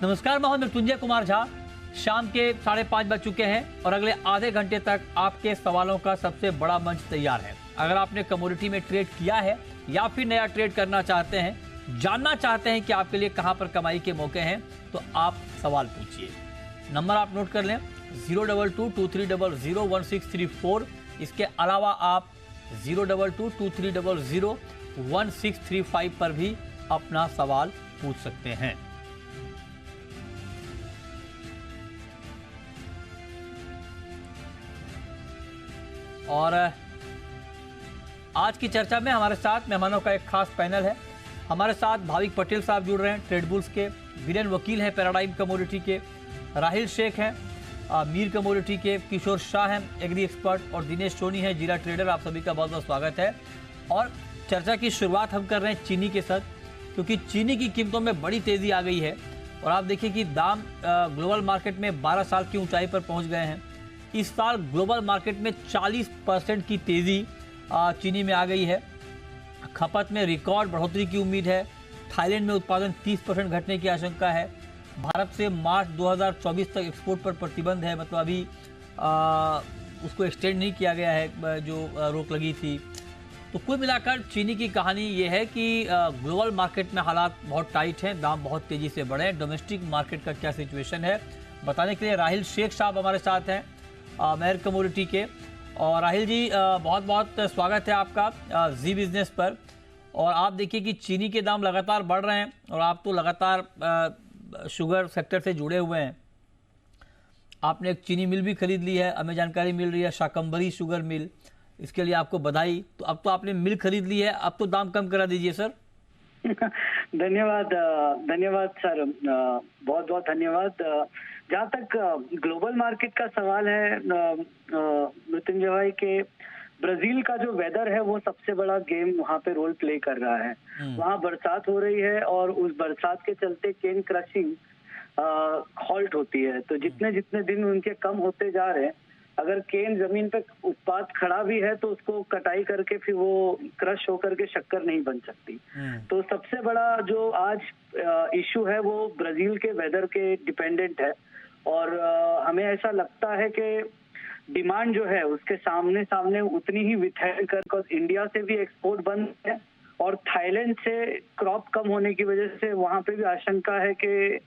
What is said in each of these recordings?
नमस्कार, मैं मृत्युंजय कुमार झा। शाम के 5:30 बज चुके हैं और अगले आधे घंटे तक आपके सवालों का सबसे बड़ा मंच तैयार है। अगर आपने कमोडिटी में ट्रेड किया है या फिर नया ट्रेड करना चाहते हैं, जानना चाहते हैं कि आपके लिए कहां पर कमाई के मौके हैं, तो आप सवाल पूछिए। नंबर आप नोट कर लें 02223001634। इसके अलावा आप 02223001635 पर भी अपना सवाल पूछ सकते हैं। और आज की चर्चा में हमारे साथ मेहमानों का एक खास पैनल है। हमारे साथ भाविक पटेल साहब जुड़ रहे हैं, ट्रेड बुल्स के। वीरेन वकील हैं, पैराडाइम कमोडिटी के। राहिल शेख हैं, मीर कमोडिटी के। किशोर शाह हैं, एग्री एक्सपर्ट। और दिनेश सोनी हैं, जीरा ट्रेडर। आप सभी का बहुत बहुत स्वागत है। और चर्चा की शुरुआत हम कर रहे हैं चीनी के साथ, क्योंकि चीनी की कीमतों में बड़ी तेज़ी आ गई है। और आप देखिए कि दाम ग्लोबल मार्केट में 12 साल की ऊंचाई पर पहुंच गए हैं। इस साल ग्लोबल मार्केट में 40% की तेज़ी चीनी में आ गई है। खपत में रिकॉर्ड बढ़ोतरी की उम्मीद है। थाईलैंड में उत्पादन 30% घटने की आशंका है। भारत से मार्च 2024 तक एक्सपोर्ट पर प्रतिबंध है, मतलब अभी उसको एक्सटेंड नहीं किया गया है जो रोक लगी थी। तो कुल मिलाकर चीनी की कहानी ये है कि ग्लोबल मार्केट में हालात बहुत टाइट हैं, दाम बहुत तेज़ी से बढ़े हैं। डोमेस्टिक मार्केट का क्या सिचुएशन है, बताने के लिए राहिल शेख साहब हमारे साथ हैं, मेहर कमोडिटी के। और राहिल जी, बहुत बहुत स्वागत है आपका जी बिजनेस पर। और आप देखिए कि चीनी के दाम लगातार बढ़ रहे हैं और आप तो लगातार शुगर सेक्टर से जुड़े हुए हैं। आपने एक चीनी मिल भी खरीद ली है, हमें जानकारी मिल रही है, शाकंभरी शुगर मिल। इसके लिए आपको बधाई। तो अब तो आपने मिल खरीद ली है, अब तो दाम कम करा दीजिए सर। धन्यवाद सर, बहुत बहुत धन्यवाद। जहाँ तक ग्लोबल मार्केट का सवाल है मृत्युंजय भाई, के ब्राजील का जो वेदर है वो सबसे बड़ा गेम वहाँ पे रोल प्ले कर रहा है। वहाँ बरसात हो रही है और उस बरसात के चलते केन क्रशिंग हॉल्ट होती है। तो जितने जितने दिन उनके कम होते जा रहे हैं, अगर केन जमीन पे उत्पाद खड़ा भी है तो उसको कटाई करके फिर वो क्रश होकर के शक्कर नहीं बन सकती। तो सबसे बड़ा जो आज इशू है वो ब्राजील के वेदर के डिपेंडेंट है। और हमें ऐसा लगता है कि डिमांड जो है उसके सामने सामने उतनी ही विथहेल्ड कर, इंडिया से भी एक्सपोर्ट बंद है और थाईलैंड से क्रॉप कम होने की वजह से वहां पे भी आशंका है कि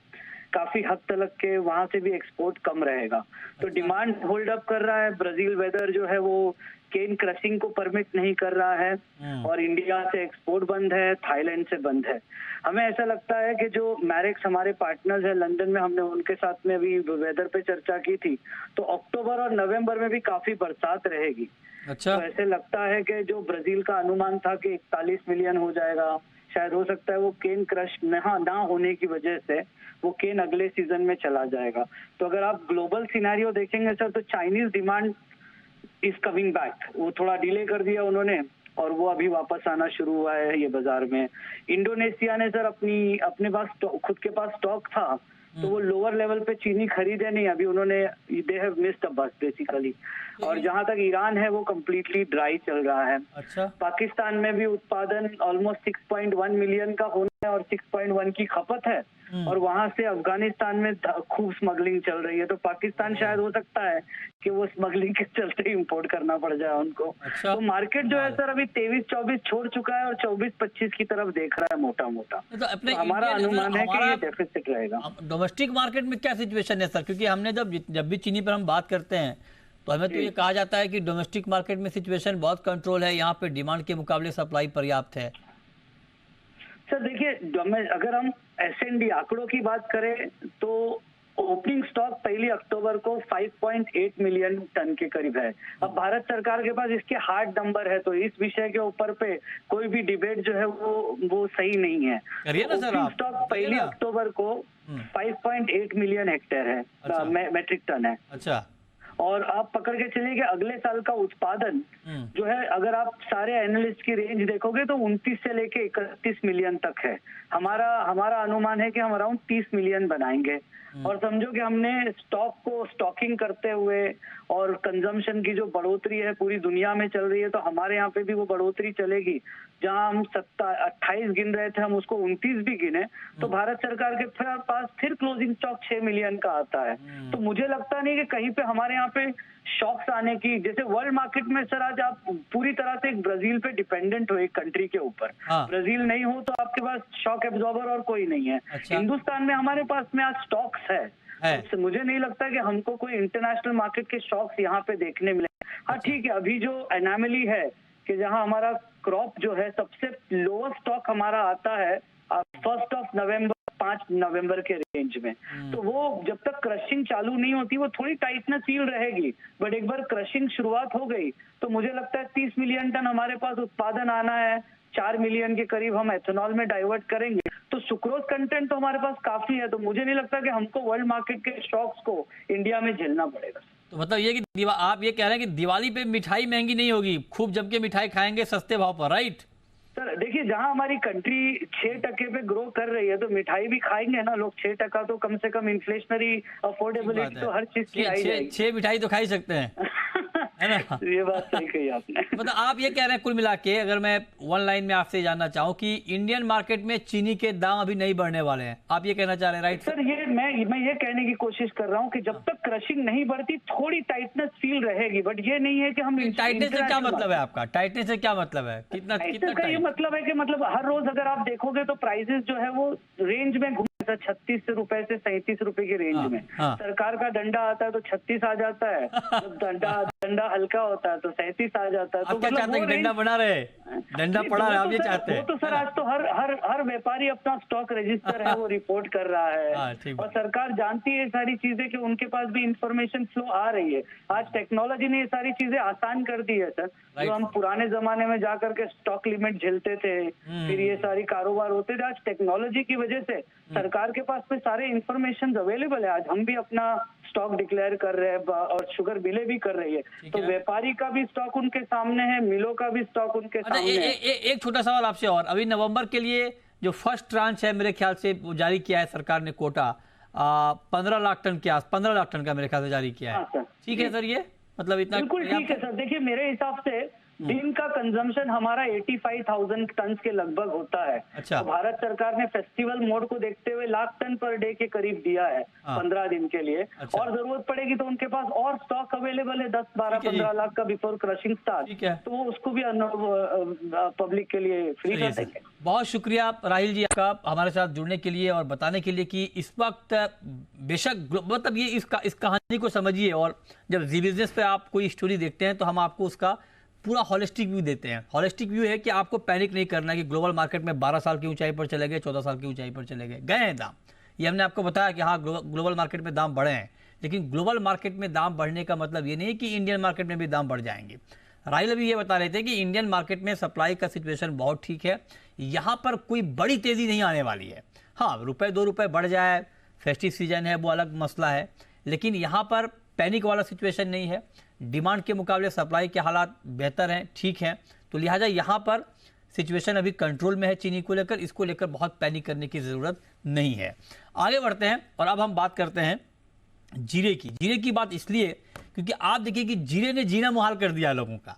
काफी हद तक के वहां से भी एक्सपोर्ट कम रहेगा। तो डिमांड होल्ड अप कर रहा है। ब्राजील वेदर जो है वो केन क्रशिंग को परमिट नहीं कर रहा है और इंडिया से एक्सपोर्ट बंद है, थाईलैंड से बंद है। हमें ऐसा लगता है कि जो मैरिक्स हमारे पार्टनर्स है लंदन में, हमने उनके साथ में अभी वेदर पे चर्चा की थी, तो अक्टूबर और नवंबर में भी काफी बरसात रहेगी। अच्छा। तो ऐसे लगता है कि जो ब्राजील का अनुमान था कि 41 मिलियन हो जाएगा, शायद हो सकता है वो केन क्रश ना होने की वजह से वो केन अगले सीजन में चला जाएगा। तो अगर आप ग्लोबल सिनेरियो देखेंगे सर, तो Chinese demand is coming back. वो थोड़ा डिले कर दिया उन्होंने और वो अभी वापस आना शुरू हुआ है ये बाजार में। इंडोनेशिया ने सर अपने पास खुद के पास स्टॉक था, तो वो लोअर लेवल पे चीनी खरीदे नहीं। अभी उन्होंने दे हैव मिस्ड अ बस बेसिकली। और जहां तक ईरान है वो कम्प्लीटली ड्राई चल रहा है। अच्छा। पाकिस्तान में भी उत्पादन ऑलमोस्ट 6.1 मिलियन का होना है और 6.1 की खपत है। और वहां से अफगानिस्तान में खूब स्मगलिंग चल रही है। तो पाकिस्तान शायद हो सकता है कि वो स्मगलिंग के चलते इंपोर्ट करना पड़ जाए उनको। अच्छा। तो मार्केट जो है सर अभी 23-24 छोड़ चुका है और 24-25 की तरफ देख रहा है मोटा मोटा। तो अपने हमारा अनुमान है कि ये डेफिसिट रहेगा। डोमेस्टिक मार्केट में क्या सिचुएशन है सर, क्योंकि हमने जब भी चीनी पर हम बात करते हैं तो हमें तो ये कहा जाता है कि डोमेस्टिक मार्केट में सिचुएशन बहुत कंट्रोल है, यहाँ पे डिमांड के मुकाबले सप्लाई पर्याप्त है। सर देखिए, अगर हम S&D आंकड़ों की बात करें तो ओपनिंग स्टॉक 1 अक्टूबर को 5.8 मिलियन टन के करीब है। अब भारत सरकार के पास इसके हार्ड नंबर है, तो इस विषय के ऊपर पे कोई भी डिबेट जो है वो सही नहीं है। ओपनिंग स्टॉक 1 अक्टूबर को 5.8 मिलियन हेक्टेयर है। अच्छा। मेट्रिक टन है। अच्छा। और आप पकड़ के चलिए कि अगले साल का उत्पादन जो है, अगर आप सारे एनालिस्ट की रेंज देखोगे तो 29 से लेके 31 मिलियन तक है। हमारा अनुमान है कि हम अराउंड 30 मिलियन बनाएंगे। और समझो कि हमने स्टॉक को स्टॉकिंग करते हुए और कंजम्पशन की जो बढ़ोतरी है पूरी दुनिया में चल रही है, तो हमारे यहाँ पे भी वो बढ़ोतरी चलेगी। जहां हम 28 गिन रहे थे, हम उसको 29 भी गिने, तो भारत सरकार के पास फिर क्लोजिंग स्टॉक 6 मिलियन का आता है। तो मुझे लगता नहीं कि कहीं पे हमारे यहाँ पे शॉक्स आने की, जैसे वर्ल्ड मार्केट में सर आज आप पूरी तरह से एक ब्राजील पे डिपेंडेंट हो, एक कंट्री के ऊपर। ब्राजील नहीं हो तो आपके पास शॉक एब्जॉर्बर और कोई नहीं है। हिंदुस्तान में हमारे पास में आज स्टॉक्स है। तो मुझे नहीं लगता कि हमको कोई इंटरनेशनल मार्केट के शॉक्स यहाँ पे देखने मिले। हाँ ठीक है, अभी जो एनामली है कि जहां हमारा क्रॉप जो है सबसे लोअर स्टॉक हमारा आता है 1 नवंबर 5 नवंबर के रेंज में, तो वो जब तक क्रशिंग चालू नहीं होती वो थोड़ी टाइटनेस फील रहेगी। बट एक बार क्रशिंग शुरुआत हो गई तो मुझे लगता है 30 मिलियन टन हमारे पास उत्पादन आना है, 4 मिलियन के करीब हम एथेनॉल में डाइवर्ट करेंगे, तो सुक्रोज कंटेंट तो हमारे पास काफी है। तो मुझे नहीं लगता कि हमको वर्ल्ड मार्केट के शॉक्स को इंडिया में झेलना पड़ेगा। तो मतलब ये कि आप ये कह रहे हैं कि दिवाली पे मिठाई महंगी नहीं होगी, खूब जम के मिठाई खाएंगे सस्ते भाव पर, राइट? सर देखिए, जहां हमारी कंट्री 6% पे ग्रो कर रही है तो मिठाई भी खाएंगे ना लोग। 6% तो कम से कम इन्फ्लेशनरी अफोर्डेबिलिटी तो हर चीज की आई जाएगी। 6 मिठाई तो खा ही सकते हैं, है ना? ये बात सही कही आपने। मतलब आप ये कह रहे हैं कुल मिला के, अगर मैं वन लाइन में आपसे जानना चाहूँ कि इंडियन मार्केट में चीनी के दाम अभी नहीं बढ़ने वाले हैं, आप ये कहना चाह रहे हैं, राइट? सर ये मैं ये कहने की कोशिश कर रहा हूँ कि जब तक क्रशिंग नहीं बढ़ती थोड़ी टाइटनेस फील रहेगी, बट ये नहीं है कि हम टाइटनेस से क्या मतलब है आपका? टाइटनेस से क्या मतलब है? कितना का ये मतलब है कि मतलब हर रोज अगर आप देखोगे तो प्राइसेस जो है वो रेंज में घूम 36 रुपए से 37 रुपए की रेंज में। सरकार का डंडा आता है तो 36 आ जाता है, जब डंडा हल्का होता है तो 37 आ जाता है। तो क्या चाहते हैं? डंडा बना रहे, डंडा पड़ा है, आप ये चाहते हैं? तो सर आज तो हर व्यापारी अपना स्टॉक रजिस्टर है वो रिपोर्ट कर रहा है, और सरकार जानती है सारी चीजें कि उनके पास भी इंफॉर्मेशन फ्लो आ रही है। आज टेक्नोलॉजी ने ये सारी चीजें आसान कर दी है सर। जो हम पुराने जमाने में जाकर के स्टॉक लिमिट झेलते थे, फिर ये सारी कारोबार होते थे, आज टेक्नोलॉजी की वजह से सरकार के पास में सारे इंफॉर्मेशन अवेलेबल है। आज हम भी अपना स्टॉक डिक्लेयर कर रहे हैं और शुगर बिले भी कर रही है, तो व्यापारी का भी स्टॉक उनके सामने है, मिलों का भी स्टॉक उनके सामने है। एक छोटा सवाल आपसे और, अभी नवंबर के लिए जो फर्स्ट ट्रांच है मेरे ख्याल से जारी किया है सरकार ने कोटा 15 लाख टन के आस 15 लाख टन का मेरे ख्याल से जारी किया है। ठीक है सर, ये मतलब इतना बिल्कुल ठीक है सर। देखिए मेरे हिसाब से दिन का कंजम्पशन हमारा 85,000 टन के लगभग होता है। अच्छा। तो भारत सरकार ने फेस्टिवल मोड को देखते हुए 1 लाख टन पर डे के करीब दिया है 15 दिन के लिए। अच्छा। और जरूरत पड़ेगी तो उनके पास और स्टॉक अवेलेबल है 10, 12, 15 लाख का बिफोर क्रशिंग स्टार्ट, तो वो उसको भी पब्लिक के लिए फ्री कर देंगे। बहुत शुक्रिया राहिल जी आपका हमारे साथ जुड़ने के लिए और बताने के लिए कि इस वक्त बेशक मतलब ये इस कहानी को समझिए, और जब जी बिजनेस पे आप कोई स्टोरी देखते हैं तो हम आपको उसका पूरा हॉलिस्टिक व्यू देते हैं। हॉलिस्टिक व्यू है कि आपको पैनिक नहीं करना है कि ग्लोबल मार्केट में 12 साल की ऊंचाई पर चले गए, 14 साल की ऊंचाई पर चले गए हैं दाम। ये हमने आपको बताया कि हाँ ग्लोबल मार्केट में दाम बढ़े हैं, लेकिन ग्लोबल मार्केट में दाम बढ़ने का मतलब ये नहीं कि इंडियन मार्केट में भी दाम बढ़ जाएंगे। राहिल अभी ये बता रहे थे कि इंडियन मार्केट में सप्लाई का सिचुएशन बहुत ठीक है, यहाँ पर कोई बड़ी तेजी नहीं आने वाली है। हाँ ₹1-2 बढ़ जाए, फेस्टिव सीजन है, वो अलग मसला है, लेकिन यहाँ पर पैनिक वाला सिचुएशन नहीं है। डिमांड के मुकाबले सप्लाई के हालात बेहतर हैं, ठीक हैं, तो लिहाजा यहाँ पर सिचुएशन अभी कंट्रोल में है चीनी को लेकर। इसको लेकर बहुत पैनिक करने की ज़रूरत नहीं है। आगे बढ़ते हैं और अब हम बात करते हैं जीरे की। जीरे की बात इसलिए क्योंकि आप देखिए कि जीरे ने जीना मुहाल कर दिया लोगों का।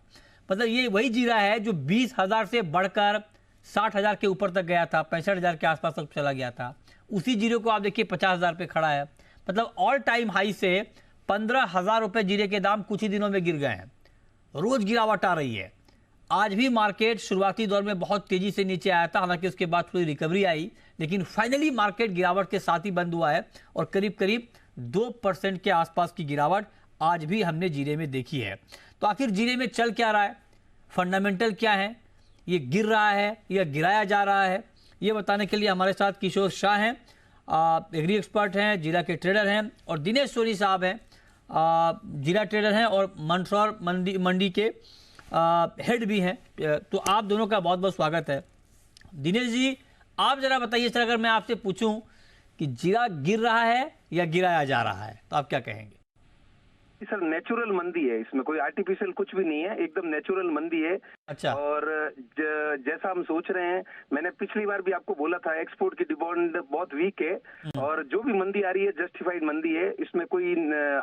मतलब ये वही जीरा है जो 20,000 से बढ़कर 60,000 के ऊपर तक गया था, 65,000 के आसपास तक चला गया था। उसी जीरे को आप देखिए 50,000 पे खड़ा है। मतलब ऑल टाइम हाई से 15,000 रुपये जीरे के दाम कुछ ही दिनों में गिर गए हैं। रोज गिरावट आ रही है। आज भी मार्केट शुरुआती दौर में बहुत तेजी से नीचे आया था, हालांकि उसके बाद थोड़ी रिकवरी आई, लेकिन फाइनली मार्केट गिरावट के साथ ही बंद हुआ है और करीब करीब 2% के आसपास की गिरावट आज भी हमने जीरे में देखी है। तो आखिर जीरे में चल क्या रहा है, फंडामेंटल क्या है, ये गिर रहा है या गिराया जा रहा है, ये बताने के लिए हमारे साथ किशोर शाह हैं, एग्री एक्सपर्ट हैं, जीरा के ट्रेडर हैं, और दिनेश सोनी साहब हैं, जीरा ट्रेडर हैं और मंदसौर मंडी के हेड भी हैं। तो आप दोनों का बहुत बहुत स्वागत है। दिनेश जी, आप जरा बताइए सर, अगर मैं आपसे पूछूं कि जीरा गिर रहा है या गिराया जा रहा है तो आप क्या कहेंगे? सर नेचुरल मंदी है, इसमें कोई आर्टिफिशियल कुछ भी नहीं है, एकदम नेचुरल मंदी है। अच्छा। और जैसा हम सोच रहे हैं, मैंने पिछली बार भी आपको बोला था, एक्सपोर्ट की डिमांड बहुत वीक है और जो भी मंदी आ रही है जस्टिफाइड मंदी है, इसमें कोई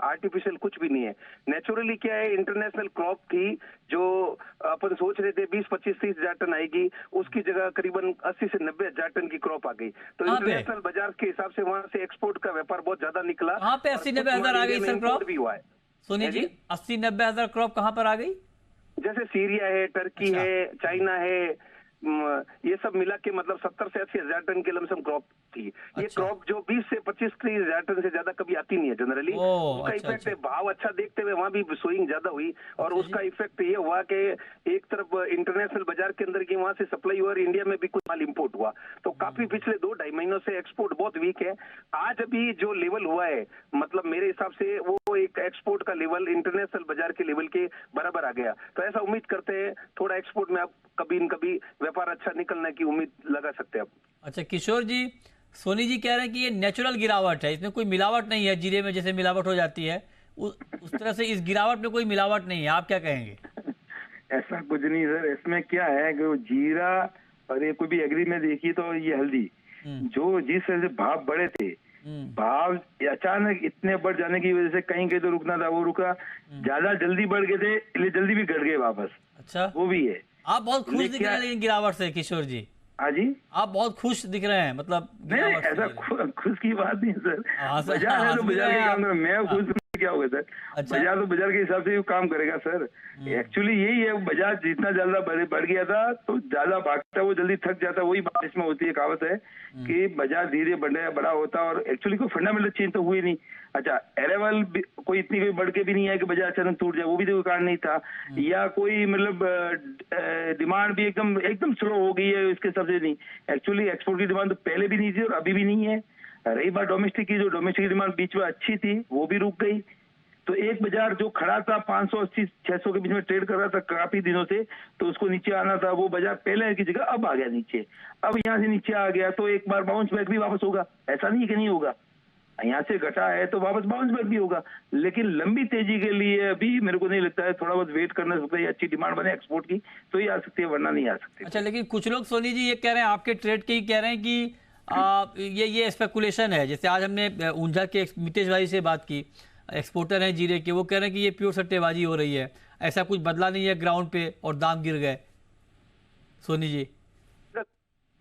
आर्टिफिशियल कुछ भी नहीं है। नेचुरली क्या है, इंटरनेशनल क्रॉप थी जो अपन सोच रहे थे 20-25-30 हजार टन आएगी, उसकी जगह करीबन 80 से 90 हजार टन की क्रॉप आ गई। तो कहाँ पे? इंटरनेशनल बाजार के हिसाब से वहां से एक्सपोर्ट का व्यापार बहुत ज्यादा निकला। कहाँ पे और 80-90 कुछ हजार आ माल गई इंडिया सर में क्रॉप? import भी हुआ है। सोनी है जी, जी? 80-90 हजार क्रॉप कहाँ पर आ गई? जैसे सीरिया है, टर्की अच्छा। है, चाइना है, ये सब मिला के मतलब 70 से 80 हजार टन के लमसम क्रॉप थी। ये अच्छा। क्रॉप जो 20 से 25-30 हजार टन से ज्यादा कभी आती नहीं है जनरली। ओह, उसका अच्छा, इफेक्ट अच्छा। है, भाव अच्छा देखते हुए वहां भी सोइंग ज्यादा हुई और अच्छा उसका जी। इफेक्ट ये हुआ कि एक तरफ इंटरनेशनल बाजार के अंदर की वहां से सप्लाई हुआ और इंडिया में भी कुछ माल इम्पोर्ट हुआ। तो काफी पिछले 2-2.5 महीनों से एक्सपोर्ट बहुत वीक है। आज अभी जो लेवल हुआ है, मतलब मेरे हिसाब से वो एक एक्सपोर्ट का लेवल इंटरनेशनल बाजार के लेवल के बराबर आ गया। तो ऐसा उम्मीद करते हैं थोड़ा एक्सपोर्ट में आप कभी न कभी व्यापार अच्छा निकलने की उम्मीद लगा सकते हैं आप। अच्छा किशोर जी, सोनी जी कह रहे हैं कि ये नेचुरल गिरावट है, इसमें कोई मिलावट नहीं है, जीरे में जैसे मिलावट हो जाती है उस तरह से इस गिरावट में कोई मिलावट नहीं है, आप क्या कहेंगे? ऐसा कुछ नहीं सर, इसमें क्या है कि वो जीरा और ये कोई भी एग्री में देखिए तो ये हल्दी जो जिस तरह से भाव बढ़े थे, भाव अचानक इतने बढ़ जाने की वजह से कहीं कहीं तो रुकना था वो रुका, ज्यादा जल्दी बढ़ गए थे इसलिए जल्दी भी घट गए वापस। अच्छा, वो भी है। आप बहुत खुश दिख रहे हैं लेकिन गिरावट से किशोर जी, हाँ जी, आप बहुत खुश दिख रहे हैं, मतलब नहीं गिरावट से। ऐसा खुश की बात नहीं सर, हाँ, सर, बाजार है तो हंस भी बाजार रहे के हैं काम आप। में मैं खुश हूँ, क्या होगा सर? अच्छा। बाजार तो बाजार के हिसाब से ही काम करेगा सर। एक्चुअली यही है, बाजार जितना ज्यादा बढ़ गया था तो ज्यादा भागता वो जल्दी थक जाता, वही बात इसमें होती है। कहावत है कि बाजार धीरे बड़ा होता और एक्चुअली कोई फंडामेंटल चेंज तो हुई नहीं। अच्छा, अरेवल कोई इतनी कोई बढ़ के भी नहीं है कि बाजार अचानक टूट जाए, वो भी तो कारण नहीं था, या कोई मतलब डिमांड भी एकदम स्लो हो गई है इसके सबसे नहीं। एक्चुअली एक्सपोर्ट की डिमांड तो पहले भी नहीं थी और अभी भी नहीं है। रही बात डोमेस्टिक की, जो डोमेस्टिक डिमांड बीच में अच्छी थी वो भी रुक गई। तो एक बाजार जो खड़ा था 580-600 के बीच में ट्रेड कर रहा था काफी दिनों से, तो उसको नीचे आना था, वो बाजार पहले की जगह अब आ गया नीचे। अब यहाँ से नीचे आ गया तो एक बार बाउंस बैक भी वापस होगा, ऐसा नहीं कि नहीं होगा। यहाँ से घटा है तो वापस बाउंस बैक भी होगा, लेकिन लंबी तेजी के लिए अभी मेरे को नहीं लगता है, थोड़ा बहुत वेट करना सकता है। अच्छी डिमांड बने एक्सपोर्ट की तो ही आ सकती है, वरना नहीं आ सकती। अच्छा, लेकिन कुछ लोग सोनी जी ये कह रहे हैं, आपके ट्रेड के ही कह रहे हैं कि ये स्पेकुलेशन है। जैसे आज हमने ऊंझा के मितेश भाई से बात की, एक्सपोर्टर हैं जीरे के, वो कह रहे हैं कि ये प्योर सट्टेबाजी हो रही है, ऐसा कुछ बदला नहीं है ग्राउंड पे और दाम गिर गए। सोनी जी,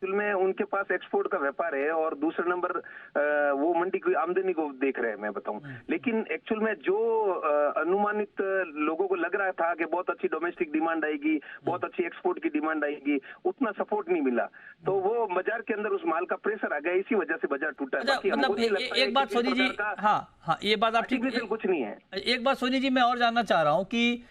में उनके पास एक्सपोर्ट का व्यापार है और दूसरा नंबर वो मंडी की आमदनी को देख रहे हैं, मैं बताऊं। लेकिन एक्चुअल में जो अनुमानित लोगों को लग रहा था कि बहुत अच्छी डोमेस्टिक डिमांड आएगी, बहुत अच्छी एक्सपोर्ट की डिमांड आएगी, उतना सपोर्ट नहीं मिला। तो वो बाजार के अंदर उस माल का प्रेशर आ गया, इसी वजह से बाजार टूटा। अच्छा, मतलब एक बात सोनी जी, हाँ ये बात आप ठीक, कुछ नहीं है। एक बात सोनी जी मैं और जानना चाह रहा हूँ कि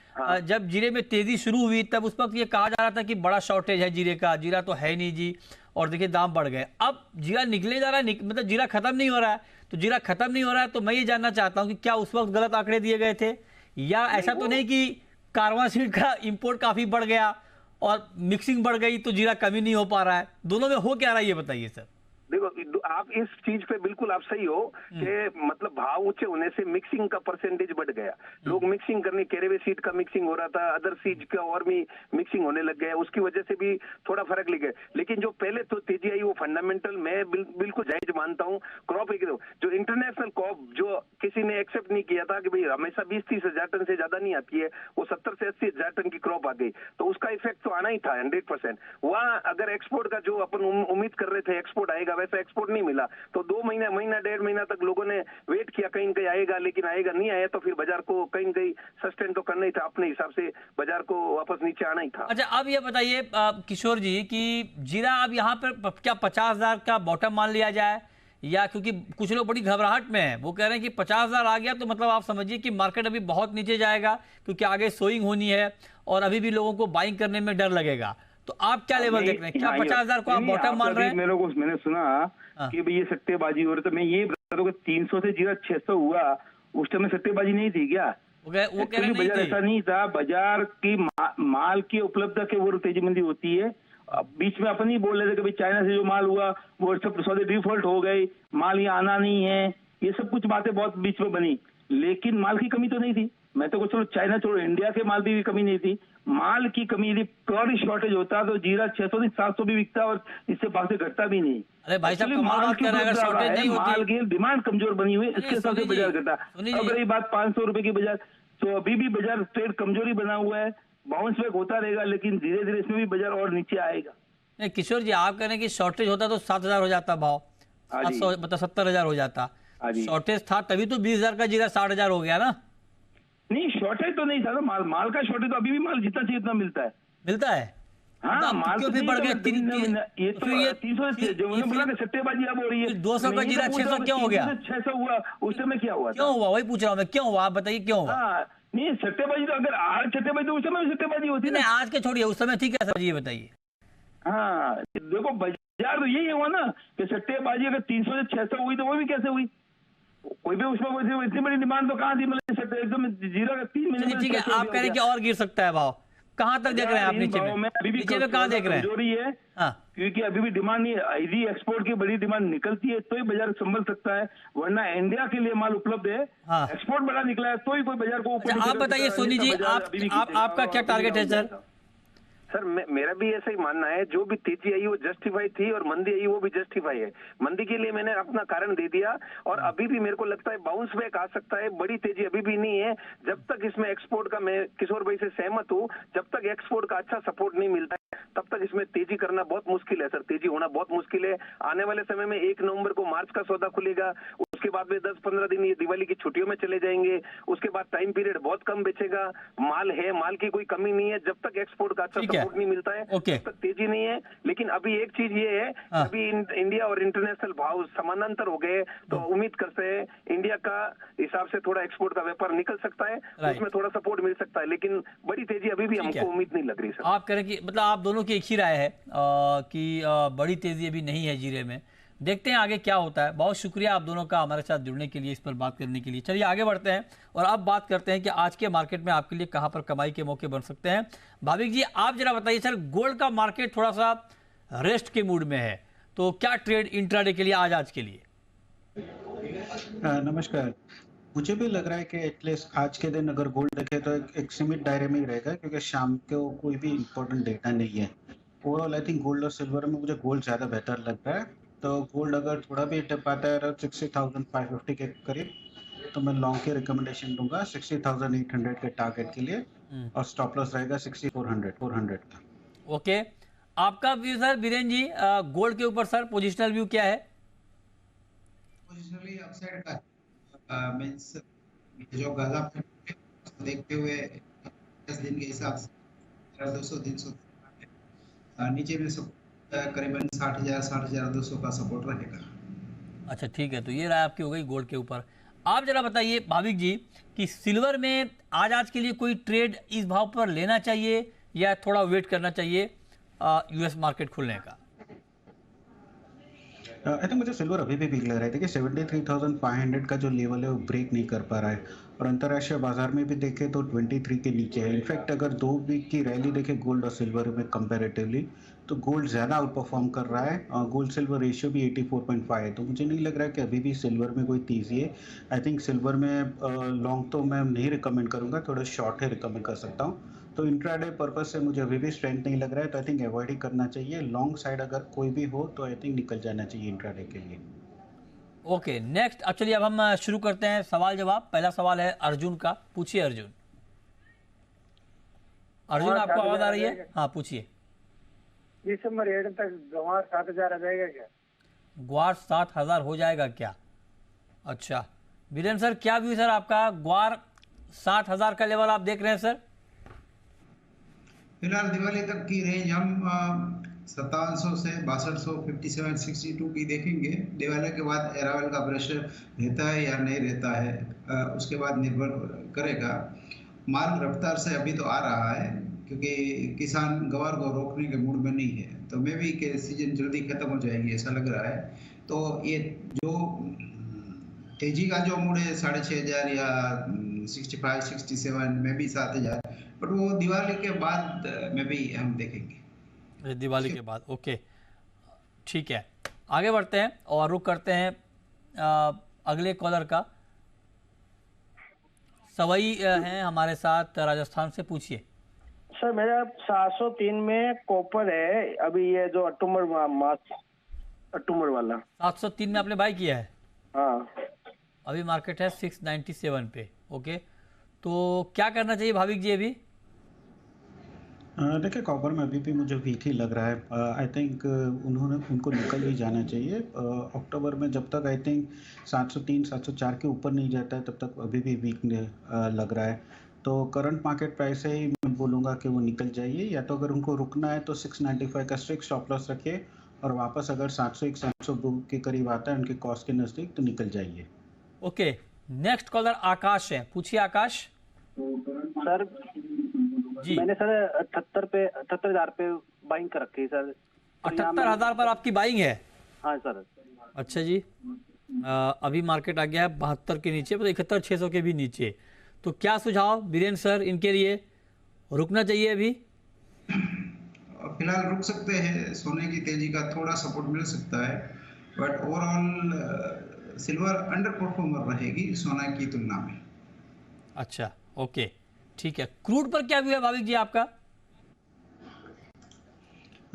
जब जीरे में तेजी शुरू हुई तब उस वक्त ये कहा जा रहा था कि बड़ा शॉर्टेज है जीरे का, जीरा तो है नहीं जी, और देखिए दाम बढ़ गए। अब जीरा निकले जा रहा है, मतलब जीरा खत्म नहीं हो रहा है, तो जीरा खत्म नहीं हो रहा है तो मैं ये जानना चाहता हूँ कि क्या उस वक्त गलत आंकड़े दिए गए थे, या ऐसा तो नहीं कि कारवां सीड का इंपोर्ट काफी बढ़ गया और मिक्सिंग बढ़ गई तो जीरा कमी नहीं हो पा रहा है? दोनों में हो क्या रहा है ये बताइए सर। देखो, आप इस चीज पे बिल्कुल आप सही हो कि मतलब भाव ऊंचे होने से मिक्सिंग का परसेंटेज बढ़ गया। लोग मिक्सिंग करने, कैरेवे सीड का मिक्सिंग हो रहा था, अदर सीड का और भी मिक्सिंग होने लग गया, उसकी वजह से भी थोड़ा फर्क लग गया। लेकिन जो पहले तो तेजी आई वो फंडामेंटल मैं बिल्कुल जायज मानता हूँ। क्रॉप जो इंटरनेशनल क्रॉप जो किसी ने एक्सेप्ट नहीं किया था कि भाई हमेशा 20-30 हजार टन से ज्यादा नहीं आती है, वो 70 से 80 हजार टन की क्रॉप आ गई, तो उसका इफेक्ट तो आना ही था 100%। वहाँ अगर एक्सपोर्ट का जो अपन उम्मीद कर रहे थे एक्सपोर्ट आएगा, वैसा एक्सपोर्ट नहीं मिला। तो 2 महीना 1.5 महीना तक लोगों ने वेट किया, कहीं कहीं आएगा, लेकिन आएगा नहीं आया तो फिर बाजार को कहीं कहीं सस्टेन तो करना ही था, अपने हिसाब से बाजार को वापस नीचे आना ही था। अच्छा, अब ये बताइए किशोर जी कि जीरा अब यहाँ पर क्या 50,000 का बॉटम मान लिया जाए, या क्योंकि कुछ लोग बड़ी घबराहट में हैं, वो कह रहे हैं कि 50,000 आ गया तो मतलब आप समझिए कि मार्केट अभी बहुत नीचे जाएगा, क्योंकि आगे सोइंग होनी है और अभी भी लोगों को बाइंग करने में डर लगेगा। तो आप क्या लेवल देख रहे हैं, क्या 50,000 को आप बॉटम मान रहे हैं? मैंने सुना कि भाई ये सट्टेबाजी हो रही, तो मैं ये बता दूं कि 300 से जीरा 600 हुआ, उस टाइम में सट्टेबाजी नहीं थी क्या? वो कह रहे नहीं बाजार थी। ऐसा नहीं था, बाजार की माल की उपलब्धता के वो तेजी मंदी होती है। बीच में अपन ही बोल रहे थे कि भाई चाइना से जो माल हुआ वो सब सौदे डिफॉल्ट हो गए, माल यहाँ आना नहीं है, ये सब कुछ बातें बहुत बीच में बनी, लेकिन माल की कमी तो नहीं थी। मैं तो चलो चाइना छोड़ो, इंडिया के माल की कमी नहीं थी, माल की कमी यदि प्योर शॉर्टेज होता तो जीरा 600 नहीं 700 भी बिकता और इससे भाव से घटता भी नहीं। अरे भाई साहब, Actually, कमाल माल बात की कर रहे हैं, अगर बहुत शॉर्टेज ज्यादा नहीं है, होती। माल की डिमांड कमजोर बनी हुई है, इसके हिसाब से सुनी जी, बाजार घटा। सुनी जी। अब रही बात 500 रुपए की बाजार, तो अभी भी बाजार ट्रेड कमजोरी बना हुआ है, बाउंस बैक होता रहेगा, लेकिन धीरे धीरे इसमें भी बाजार और नीचे आएगा। नहीं किशोर जी, आप कह रहे हैं कि शॉर्टेज होता तो 7,000 हो जाता भाव, हाँ जी। 700 मतलब 70,000 हो जाता। हाँ जी। शॉर्टेज था तभी तो 20,000 का जीरा 60,000 हो गया ना। नहीं शॉर्टेज तो नहीं था ना, माल का शॉर्टेज तो अभी भी माल जितना चाहिए उतना मिलता है। मिलता है। हाँ तो माल क्यों तो फिर नहीं बढ़ था, गया? ये तो 300 से जो उन्होंने बोला कि सट्टेबाजी अब हो रही है। 200 का जीरा 600 क्यों हो गया? 600 हुआ, उस समय क्या हुआ था? क्यों हुआ, वही पूछ रहा हूँ मैं, क्यों हुआ आप बताइए क्यों हुआ? हाँ नहीं सट्टेबाजी तो अगर आज सट्टेबाजी तो उस समय सट्टेबाजी होती नहीं है। आज के छोड़िए, उस समय ठीक है सर, ये बताइए। हाँ देखो बाजार तो यही हुआ ना कि सट्टेबाजी अगर 300 से 600 हुई तो वो भी कैसे हुई? कोई भी उसमें इतनी बड़ी डिमांड तो कहाँ थी? मतलब सट्टे एकदम जीरा का 3 महीने में ठीक है, 600 आप कह रहे हैं कि और गिर सकता है भाव, कहाँ तक देख रहे हैं आप नीचे में? अभी भी नीचे में कहाँ देख रहे हैं? कमजोरी है, हाँ क्योंकि अभी भी डिमांड नहीं है। यदि एक्सपोर्ट की बड़ी डिमांड निकलती है तो ही बाजार संभल सकता है, वरना इंडिया के लिए माल उपलब्ध है, हाँ। एक्सपोर्ट बड़ा निकला है तो ही कोई बाजार को ऊपर अच्छा, आप निकल बताइए सकता है, सोनी जी, नहीं तो बाजार अभी भी आपका क्या टारगेट है सर? सर मेरा भी ऐसा ही मानना है, जो भी तेजी आई वो जस्टिफाई थी और मंदी आई वो भी जस्टिफाई है। मंदी के लिए मैंने अपना कारण दे दिया और अभी भी मेरे को लगता है बाउंस बैक आ सकता है, बड़ी तेजी अभी भी नहीं है। जब तक इसमें एक्सपोर्ट का, मैं किशोर भाई से सहमत हूँ, जब तक एक्सपोर्ट का अच्छा सपोर्ट नहीं मिलता है तब तक इसमें तेजी करना बहुत मुश्किल है सर, तेजी होना बहुत मुश्किल है। आने वाले समय में 1 नवंबर को मार्च का सौदा खुलेगा, उसके बाद में 10-15 दिन ये दिवाली की छुट्टियों में चले जाएंगे, उसके बाद टाइम पीरियड बहुत कम बेचेगा, माल है, माल की कोई कमी नहीं है। जब तक एक्सपोर्ट का अच्छा सपोर्ट नहीं मिलता है तब तक तेजी नहीं है। लेकिन अभी एक चीज ये है, अभी इंडिया और इंटरनेशनल भाव समानांतर हो गए, तो उम्मीद करते हैं इंडिया का हिसाब से थोड़ा एक्सपोर्ट का व्यापार निकल सकता है, उसमें थोड़ा सपोर्ट मिल सकता है, लेकिन बड़ी तेजी अभी भी हमको उम्मीद नहीं लग रही सर। आप कह रहे हैं कि मतलब आप दोनों की एक ही राय है कि बड़ी तेजी अभी नहीं है जीरे में, देखते हैं आगे क्या होता है। बहुत शुक्रिया आप दोनों का हमारे साथ जुड़ने के लिए, इस पर बात करने के लिए। चलिए आगे बढ़ते हैं और अब बात करते हैं कि आज के मार्केट में आपके लिए कहां पर कमाई के मौके बन सकते हैं। भाविक जी आप जरा बताइए सर, गोल्ड का मार्केट थोड़ा सा रेस्ट के मूड में है, तो क्या ट्रेड इंट्राडे के लिए आज के लिए? नमस्कार, मुझे भी लग रहा है कि एटलीस्ट आज के दिन अगर गोल्ड देखे तो एक सीमित दायरे में ही रहेगा, क्योंकि शाम को कोई भी इंपॉर्टेंट डेटा नहीं है। ओवरऑल आई थिंक गोल्ड और सिल्वर में मुझे गोल्ड ज़्यादा बेहतर लग रहा है, तो गोल्ड अगर थोड़ा भी टिप आता है 60,550 के करीब तो मैं लॉन्ग की रिकमेंडेशन दूंगा 60,800 के टारगेट के लिए, और स्टॉप लॉस रहेगा 6400 का। ओके, आपका व्यू सर वीरेन जी, गोल्ड के ऊपर सर पोजिशनल व्यू क्या है? पोजिशनली अपसाइड का मींस जो गाजा देखते हुए 10 दिन के हिसाब से 200-300 नीचे में करीबन 60,000-60,200 का सपोर्ट रहेगा। अच्छा ठीक है, तो ये राय आपकी हो गई गोल्ड के ऊपर। आप जरा बताइए भाविक जी कि सिल्वर में आज के लिए कोई ट्रेड इस भाव पर लेना चाहिए या थोड़ा वेट करना चाहिए यूएस मार्केट खुलने का? आई थिंक मुझे सिल्वर अभी भी वीक लग रहा है। देखिए 73,500 का जो लेवल है वो ब्रेक नहीं कर पा रहा है, और अंतर्राष्ट्रीय बाजार में भी देखें तो 23 के नीचे है। इनफैक्ट अगर 2 वीक की रैली देखें गोल्ड और सिल्वर में कंपैरेटिवली, तो गोल्ड ज़्यादा आउट परफॉर्म कर रहा है, और गोल्ड सिल्वर रेशियो भी 84.5 है, तो मुझे नहीं लग रहा है कि अभी भी सिल्वर में कोई तेज़ी है। आई थिंक सिल्वर में लॉन्ग तो मैं नहीं रिकमेंड करूँगा, थोड़ा शॉर्ट है रिकमेंड कर सकता हूँ। तो इंट्राडे पर्पस से मुझे अभी भी स्ट्रेंथ नहीं लग रहा है, तो आई थिंक अवॉइड ही करना चाहिए। लॉन्ग साइड अगर कोई भी हो तो आई थिंक निकल जाना चाहिए इंट्राडे के लिए। ओके नेक्स्ट, अब चलिए अब हम शुरू करते हैं सवाल जवाब। पहला सवाल है अर्जुन का, पूछिए अर्जुन। अर्जुन आपको आवाज आ रही है? हाँ पूछिए। दिसंबर एंड तक ग्वार 7,000 आ जाएगा क्या? ग्वार 7,000 हो जाएगा क्या? अच्छा वीरेन सर क्या व्यू सर आपका, ग्वार 7,000 का लेवल आप देख रहे हैं सर? फिलहाल दिवाली तक की रेंज हम 5700 से 6200 57 62 की देखेंगे। दिवाली के बाद एरावल का प्रेशर रहता है या नहीं रहता है, उसके बाद निर्भर करेगा। माल रफ्तार से अभी तो आ रहा है, क्योंकि किसान गवार को रोकने के मूड में नहीं है, तो मे भी कि सीजन जल्दी खत्म हो जाएगी ऐसा लग रहा है। तो ये जो तेजी का जो मूड है 6,500 या 65 67 में भी 7,000, बट वो दिवाली के बाद में भी हम देखेंगे। दिवाली के बाद, ओके ठीक है। आगे बढ़ते हैं और रुक करते हैं अगले कॉलर का। सवई हैं हमारे साथ राजस्थान से, पूछिए। सर मेरा 703 में कॉपर है, अभी ये जो अक्टूबर वाला 703 में आपने बाई किया है? हाँ। अभी मार्केट है 697 पे। ओके, तो क्या करना चाहिए भाविक जी अभी? देखिए कॉपर में अभी भी मुझे वीक ही लग रहा है। आई थिंक उनको निकल ही जाना चाहिए। अक्टूबर में जब तक आई थिंक 703 704 के ऊपर नहीं जाता है तब तक अभी भी वीक लग रहा है। तो करंट मार्केट प्राइस से ही मैं बोलूँगा कि वो निकल जाइए, या तो अगर उनको रुकना है तो 695 का स्ट्रिक्ट स्टॉप लॉस रखिए, और वापस अगर 701 702 के करीब आता है उनके कॉस्ट के नज़दीक तो निकल जाइए। ओके, नेक्स्ट कॉलर आकाश है, पूछिए आकाश। सर जी, मैंने सर 78,000 पे बाइंग कर रखी है सर। 78,000 पर आपकी बाइंग है? हाँ सर। अच्छा जी। अभी मार्केट आ गया है 72 के नीचे, मतलब 71,600 के भी नीचे। तो क्या सुझाव वीरेंद्र सर इनके लिए? रुकना चाहिए अभी? फिलहाल रुक सकते हैं, सोने की तेजी का थोड़ा सपोर्ट मिल सकता है, but overall silver under performer रहेगी सोना की तुलना में। अच्छा, ओके, ठीक है। क्रूड पर क्या व्यू है भाविक जी आपका?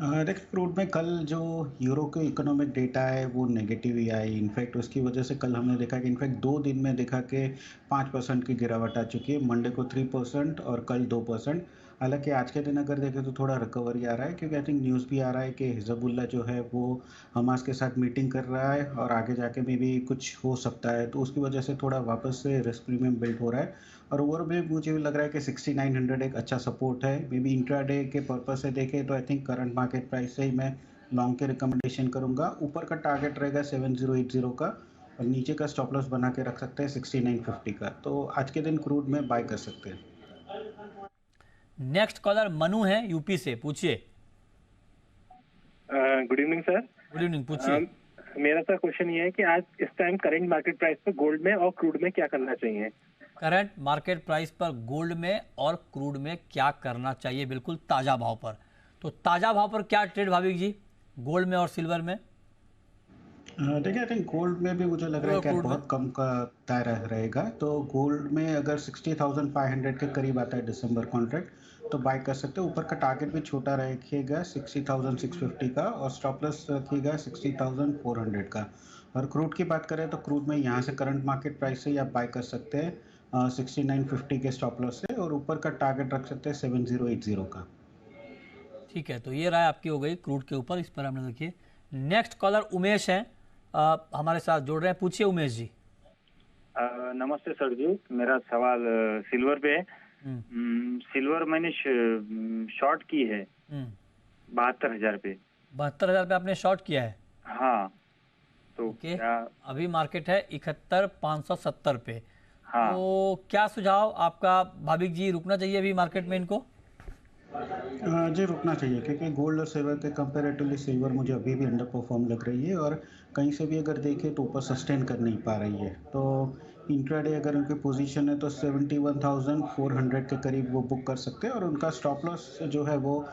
देखिए क्रूड में कल जो यूरो के इकोनॉमिक डेटा है वो नेगेटिव ही आई। इनफैक्ट उसकी वजह से कल हमने देखा कि इनफैक्ट 2 दिन में देखा कि 5% की गिरावट आ चुकी है। मंडे को 3% और कल 2%। हालांकि आज के दिन अगर देखें तो थोड़ा रिकवरी आ रहा है, क्योंकि आई थिंक न्यूज़ भी आ रहा है कि हिजबुल्ला जो है वो हमास के साथ मीटिंग कर रहा है और आगे जाके में भी कुछ हो सकता है, तो उसकी वजह से थोड़ा वापस से रिस्क प्रीमियम बिल्ड हो रहा है। और ओवर भी मुझे लग रहा है कि 6900 एक अच्छा सपोर्ट है। मे बी इंट्राडे के पर्पज से देखें तो I think current market price से ही मैं लॉन्ग के रिकमेंडेशन करूंगा। ऊपर का टारगेट रहेगा 7080 का, और नीचे का स्टॉप लॉस बना के रख सकते हैं 6950 का। तो आज के दिन क्रूड में बाय कर सकते हैं। नेक्स्ट कॉलर मनु है यूपी से, पूछिए। Good evening sir. Good evening, पूछिए। मेरा सर क्वेश्चन ये है कि आज इस टाइम करंट मार्केट प्राइस पे गोल्ड में और क्रूड में क्या करना चाहिए? करंट मार्केट प्राइस पर गोल्ड में और क्रूड में क्या करना चाहिए, बिल्कुल ताज़ा भाव पर। तो ताज़ा भाव पर क्या ट्रेड भाविक जी, गोल्ड में और सिल्वर में? देखिए आई थिंक गोल्ड में भी मुझे लग रहा है कि गोल्ड में? बहुत कम का दायरा रहेगा। तो गोल्ड में अगर 60,500 के करीब आता है दिसंबर कॉन्ट्रैक्ट तो बाय कर सकते हैं। ऊपर का टारगेट भी छोटा रखिएगा 60,650 का, और स्टॉप लॉस रखिएगा 60,400 का। और क्रूड की बात करें तो क्रूड में यहाँ से करंट मार्केट प्राइस से आप बाय कर सकते हैं 6950 के स्टॉप लॉस से, और ऊपर का टारगेट रख सकते हैं 7080 का। ठीक है, तो ये राय आपकी हो गई क्रूड के ऊपर, इस पर हमने देखिए। नेक्स्ट कॉलर उमेश हैं, हमारे साथ जुड़ रहे हैं, पूछिए उमेश जी। नमस्ते सर जी, मेरा सवाल सिल्वर पे है। सिल्वर मैंने शॉर्ट की है 72,000 पे। 72,000 पे आपने शॉर्ट किया है? हाँ, तो ओके, क्या? अभी मार्केट है 71,570 पे। हाँ, तो क्या सुझाव आपका भाविक जी, रुकना चाहिए अभी मार्केट में इनको? जी रुकना चाहिए, क्योंकि गोल्ड और सिल्वर के कंपैरेटिवली सिल्वर मुझे अभी भी अंडर परफॉर्म लग रही है, और कहीं से भी अगर देखें तो ऊपर सस्टेन कर नहीं पा रही है। तो इंट्राडे अगर उनकी पोजीशन है तो 71,400 के करीब वो बुक कर सकते हैं, और उनका स्टॉप लॉस जो है वो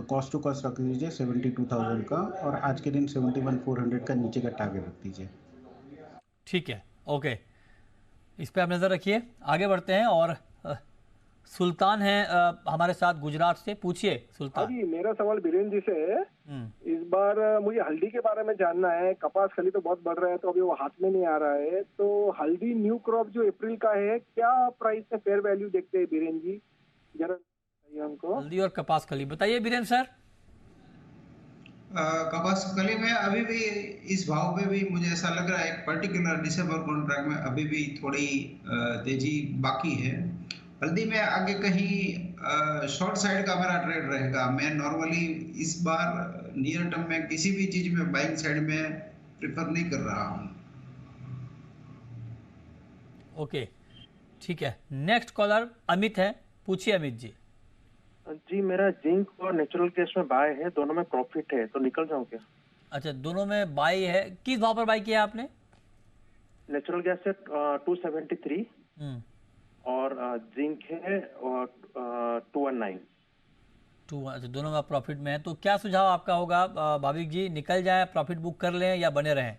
कॉस्ट टू कॉस्ट रख दीजिए 72,000 का, और आज के दिन 71,400 का नीचे का टारगेट रख दीजिए। ठीक है, ओके, इस पर आप नज़र रखिए। आगे बढ़ते हैं, और सुल्तान है हमारे साथ गुजरात से, पूछिए सुल्तान। जी मेरा सवाल बीरेन जी से है। इस बार मुझे हल्दी के बारे में जानना है। कपास खली तो बहुत बढ़ रहा है, तो अभी वो हाथ में नहीं आ रहा है। तो हल्दी न्यू क्रॉप जो अप्रैल का है, क्या प्राइस में फेयर वैल्यू देखते हैं बीरेन जी, जरा बताइए हमको। हल्दी और कपास खली बताइए बीरेन सर। कपास कली में अभी भी इस भाव पे भी मुझे ऐसा लग रहा है, पर्टिकुलर दिसंबर कॉन्ट्रैक्ट में अभी भी थोड़ी तेजी बाकी है। हल्दी में आगे कहीं शॉर्ट साइड का मेरा ट्रेड रहेगा। मैं नॉर्मली इस बार नियर टर्म में किसी भी चीज में बाइंग साइड में प्रेफर नहीं कर रहा हूँ। ओके, ठीक है। नेक्स्ट कॉलर अमित है, पूछिए अमित जी। जी मेरा जिंक और नेचुरल गैस में बाय है, दोनों में प्रॉफिट है, तो निकल जाऊं क्या? अच्छा, दोनों में बाय है। किस भाव पर बाय किया आपने? नेचुरल गैस से 273 और जिंक है और 219। अच्छा, दोनों में प्रॉफिट में है। तो क्या सुझाव आपका होगा भाविक जी, निकल जाए, प्रॉफिट बुक कर लें या बने रहें?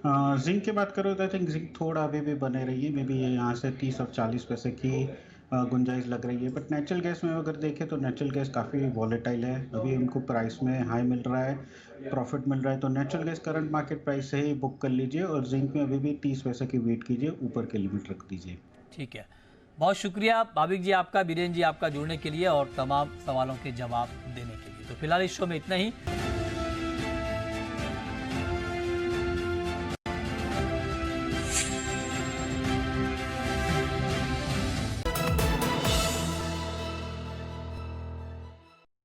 जिंक की बात करो तो आई थिंक जिंक थोड़ा अभी भी बने रही है, मे बी यहाँ से 30 और 40 पैसे की गुंजाइश लग रही है। बट नेचुरल गैस में अगर देखें तो नेचुरल गैस काफ़ी वॉलेटाइल है, अभी उनको प्राइस में हाई मिल रहा है, प्रॉफिट मिल रहा है, तो natural gas current market price से ही बुक कर लीजिए और जिंक में अभी भी 30 पैसे की वेट कीजिए, ऊपर की लिमिट रख दीजिए। ठीक है, बहुत शुक्रिया भाविक जी आपका, बीरेन जी आपका जुड़ने के लिए और तमाम सवालों के जवाब देने के लिए। तो फिलहाल इस शो में इतना ही।